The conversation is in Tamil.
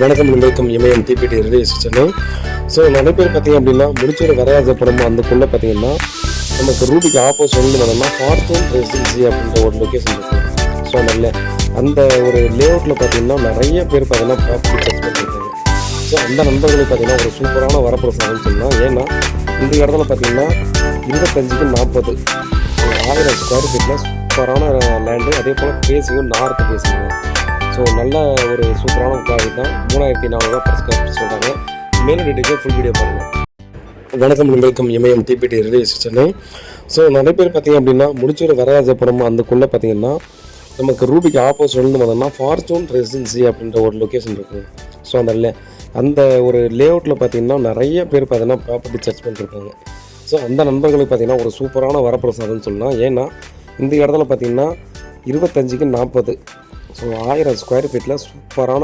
வணக்கம் வணக்கம் இமயம் டிபிடி ரிலீஸ் சேனல். ஸோ நிறைய பேர் பார்த்தீங்க அப்படின்னா முடிச்சூர் வரராஜபுரம் அதுக்குள்ளே பார்த்தீங்கன்னா நமக்கு ரூபிக்கு ஆப்போசிட் வந்து என்னன்னா ஃபார்ச்சூன் ரெசிடென்சி அப்படின்ற ஒரு லொக்கேஷன் இருக்குது. ஸோ நல்ல அந்த ஒரு லேஅவுட்டில் பார்த்தீங்கன்னா நிறைய பேர் பார்த்தீங்கன்னா ப்ராப்பர்ட்டி சர்ச் பண்ணியிருக்காங்க. ஸோ அந்த நண்பர்களுக்கு பார்த்தீங்கன்னா ஒரு சூப்பரான வரப்பிரசாதம்னு சொல்லலாம். ஏன்னா இந்த இடத்துல பார்த்தீங்கன்னா 25க்கு 40 1000 ஸ்கொயர் ஃபீட்டில் சூப்பரான லேண்டு, அதே போல் பேசியும் நார்த்து பேசிங்க. ஸோ நல்ல ஒரு சூப்பரான ப்ராஜெக்ட் தான். 3400 per square feet சொல்கிறாங்க. மேலும் டீட்டெயிலுக்கு ஃபுல் வீடியோ பாருங்கள். வணக்கம் வணக்கம் இமயம் டிபிடி ரிலீஸ் சேனல். ஸோ நிறைய பேர் பார்த்தீங்க அப்படின்னா முடிச்சூர் வரராஜபுரம் அதுக்குள்ளே பார்த்தீங்கன்னா நமக்கு ரூபிக்கு ஆப்போசிட் வந்து பார்த்தோம்னா ஃபார்ச்சூன் ரெசிடென்சி அப்படின்ற ஒரு லொக்கேஷன் இருக்குது. ஸோ அந்த ஒரு லேஅவுட்டில் பார்த்தீங்கன்னா நிறைய பேர் பார்த்தீங்கன்னா ப்ராப்பர்ட்டி சர்ச் பண்ணியிருக்காங்க. ஸோ அந்த நண்பர்களுக்கு பார்த்தீங்கன்னா ஒரு சூப்பரான வரப்பிரசாதம்னு சொல்லலாம். ஏன்னா இந்த இடத்துல பார்த்தீங்கன்னா 25க்கு 40 ஸோ 1000 ஸ்கொயர் ஃபீட்டில் சூப்பரான